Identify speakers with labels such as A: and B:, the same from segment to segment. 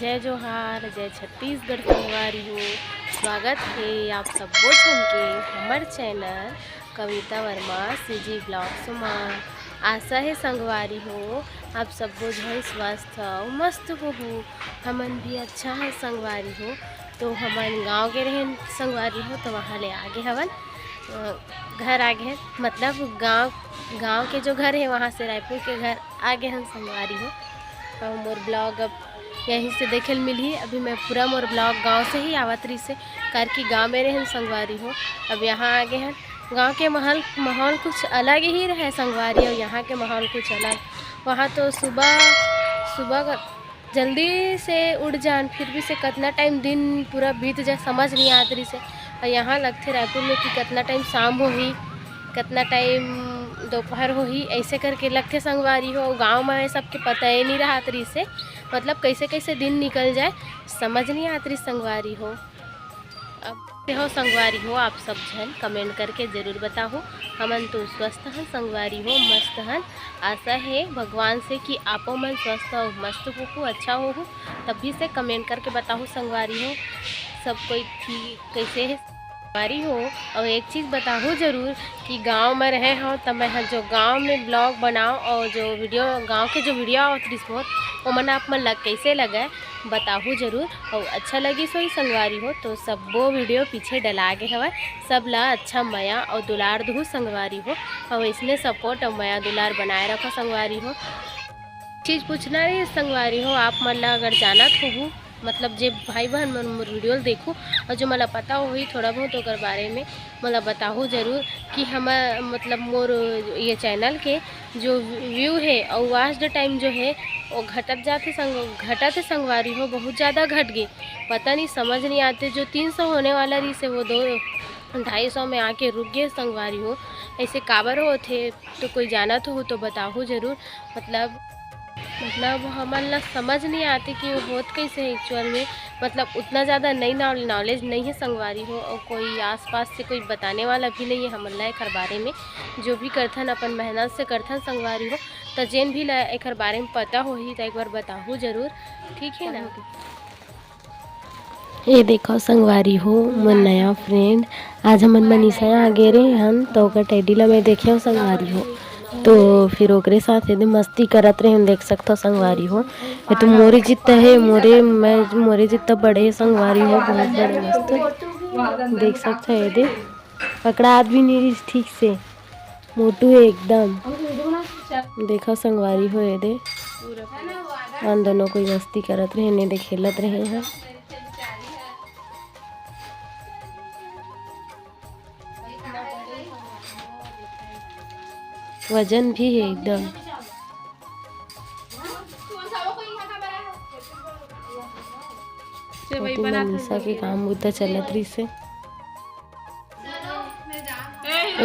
A: जय जोहार जय छत्तीसगढ़ संगवारी हो। स्वागत है आप सब्बो झन के हमर चैनल कविता वर्मा सीजी ब्लॉग्स में। आशा है संगवारी हो आप सब्बो झन स्वस्थ हो मस्त हो। हमन भी अच्छा है संगवारी हो। तो हमन गांव के रहें संगवारी हो तो वहाँ ले आगे हवन घर आगे है मतलब गांव के जो घर है वहाँ से रायपुर के घर आगे हम संगवारी हो। और मोर ब्लॉग अब यहीं से देखे मिली। अभी मैं पूरा मोर ब्लॉग गांव से ही आवत रही से करके गांव में रहे संगवारी हो। अब यहाँ आगे हैं गांव के माहौल कुछ अलग ही रहे संगवारी और यहाँ के माहौल कुछ अलग। वहाँ तो सुबह जल्दी से उठ जान फिर भी से कितना टाइम दिन पूरा बीत जाए समझ नहीं आत रही से। और यहाँ लगते रायपुर में कि कितना टाइम शाम हो ही कितना टाइम दोपहर हो ही ऐसे करके लगते संगवारी हो। गांव में सबके पता ही नहीं रहा तरी से मतलब कैसे कैसे दिन निकल जाए समझ नहीं आती संगवारी हो। अब हो संगवारी हो आप सब जन कमेंट करके ज़रूर बताओ। हमन तो स्वस्थ हन संगवारी हो मस्त हन। आशा है भगवान से कि आपो मन स्वस्थ हो मस्त हो अच्छा हो तभी से कमेंट करके बताओ संगवारी हो सब कोई ठीक कैसे है संगवारी हो। और एक चीज़ बताओ ज़रूर कि गांव में रहे हो तो मैं जो गांव में ब्लॉग बनाओ और जो वीडियो गांव के जो वीडियो आवत रिस्पोर्ट वो मन आप मन कैसे लगा बताओ ज़रूर। और अच्छा लगी सो ही संगवारी हो तो सब वो वीडियो पीछे डला के हवा सब ला अच्छा माया और दुलार दू संगवारी हो। और इसने सपोर्ट और माया दुलार बनाए रखो संगवारी हो। चीज़ पूछना रही संगवारी हो आप मन ला अगर जानत हो मतलब जे भाई बहन मन मोर वीडियो देखो और जो मला पता हो ही थोड़ा बहुत ओकर बारे में मला बताओ ज़रूर कि हम मतलब मोर ये चैनल के जो व्यू है और वॉच द टाइम जो है वो घटत संगवारी हो बहुत ज़्यादा घट गए। पता नहीं समझ नहीं आते जो 300 होने वाला रही से वो 200-250 में आके रुक गए संगवारी हो। ऐसे काबर हो थे तो कोई जाना तो हो बताओ ज़रूर। मतलब हमन ला समझ नहीं आती कि वो होत कैसे है एक्चुअल में मतलब उतना ज़्यादा नई नॉलेज नहीं है संगवारी हो। और कोई आसपास से कोई बताने वाला भी नहीं है हमन ला एकर बारे में। जो भी करथन अपन मेहनत से करथन संगवारी हो तो जेन भी ला एकर बारे में पता हो ही तो एक बार बताओ ज़रूर ठीक है ना। ये देखो संगवारी हो मन नया फ्रेंड आज हमन मनीषा आगे रहे हन तो टेडी ला मैं देखे संगवारी हो तो फिर ओकरे साथ एकदम मस्ती करत रहे हम देख सकते हो संगवारी हो। ये तो मोरे जितना है मोरे जितना बड़े संगवारी हो बहुत बड़े मस्त देख सकते हो। ये पकड़ा भी नहीं रही ठीक से मोटू है एकदम देखा संगवारी हो। ये अन दोनों कोई मस्ती करत रहे ने खेलत रहे हैं। वजन भी है एकदम मनीषा के काम बुता चलत रही से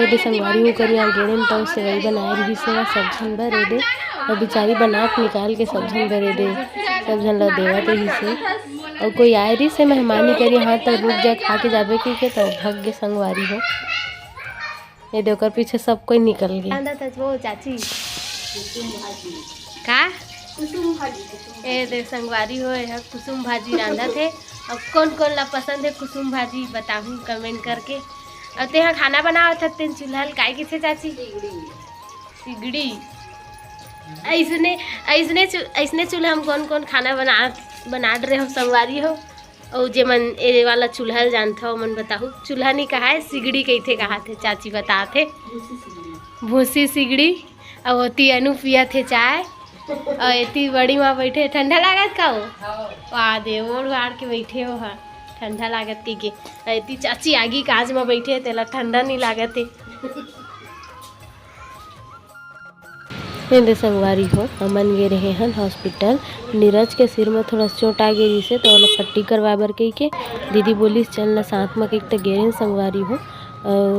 A: दे संगवारी हो कर यहाँ गेड़े तो सेवई बनाए रही से सब झन भरे दे और बेचारी बना के निकाल के सब झन भरे दे सब झन ला देवत रही से। और कोई आए रही से मेहमानी करी यहाँ तक रुक जाए खा के जाबे के तो भग गए संगवारी हो। ये देकर पीछे सब कोई निकल गया वो चाची का ए दे संगवारी हो है कुसुम भाजी रांधा थे। अब कौन कौन ला पसंद है कुसुम भाजी बताऊँ कमेंट करके। और ते यहाँ खाना बनाओ था तेन चूल्हा काय के थे चाची सिगड़ी ऐसने चूल्हा हम कौन कौन खाना बना रहे हो संगवारी हो। और जे मन ए वाला चूल्हा जानता हो मन बताओ चूल्हा नहीं कहा है सिगड़ी कही थे कहा थे चाची बता थे भूसी सिगड़ी। और होती अनु पिया थे चाय और इतनी बड़ी माँ बैठे ठंडा लागत का हो वाह दे ओढ़ वाड़ के बैठे हो हाँ ठंडा लागत के इतनी चाची आगी काज में बैठे तेला ठंडा नहीं लागत है। संगवारी हो हमन गे रहे हन हॉस्पिटल नीरज के सिर में थोड़ा चोट आ गई से तो वाला पट्टी करवा बर कही के दीदी बोली चलना साथ में कहीं तो गे संगवारी हो।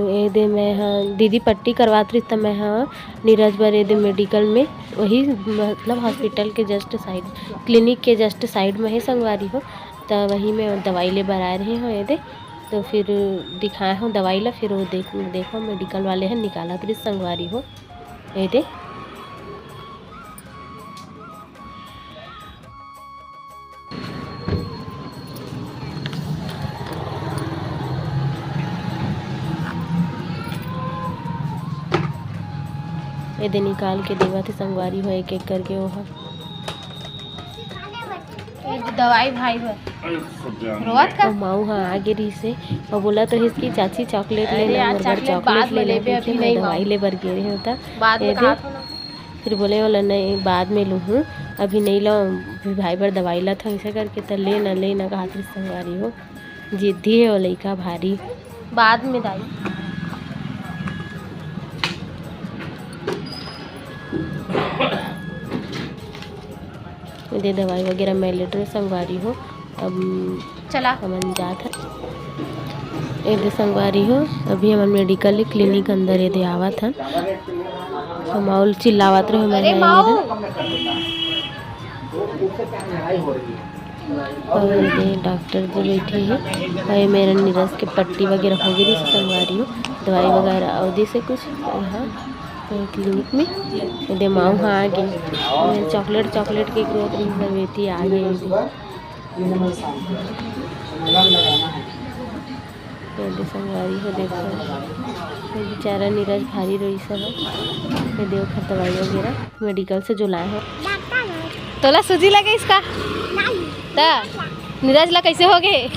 A: ये दे मैं हाँ दीदी पट्टी करवात रही तो मैं हाँ नीरज बर ये दे मेडिकल में वही मतलब हॉस्पिटल के जस्ट साइड क्लिनिक के जस्ट साइड में है संगवारी हो। तो वहीं में दवाई ले बर आए रहे हो ये दे तो फिर दिखाए हो दवाई ला फिर वो देखो मेडिकल वाले हैं निकाला तो संगवारी हो। ये दे ये दे निकाल के देवा थे संगवारी हो एक एक करके वो दवाई भाई रोवत का माऊ हाँ आगे रही से और बोला तो इसकी चाची चॉकलेट ले ले और चॉकलेट ले ले अभी नहीं दवाई ले बर गिरे होता बाद में फिर बोले वाला नहीं बाद में लूँ हूँ अभी नहीं लो फिर भाई बर दवाई ला था ऐसा करके तो ले ना कहा थी संगवारी हो जिद्दी है वो लड़का भारी बाद में दाई दे दवाई वगैरह मैं लेटर संगवारी हो अब चला हमन जात है ये संगवारी हो अभी हमन मेडिकल क्लिनिक अंदर ये दे आवत है तो माउल चिल्लावत रहे मैं और ये डॉक्टर जो बैठे हैं और मेरा नीरज के पट्टी वगैरह हो गई संगवारी हो दवाई वगैरह अवधि से कुछ यहाँ क्लिनिक में दे माऊ हाँ आ गई चॉकलेट के ग्रोथ बेटी आ गई संगवारी हो देखो बेचारा नीरज भारी रोई सब है देव खर दवाई वगैरह मेडिकल से जो लाए हो तोला सूजी लगे इसका नीरज ला कैसे हो गए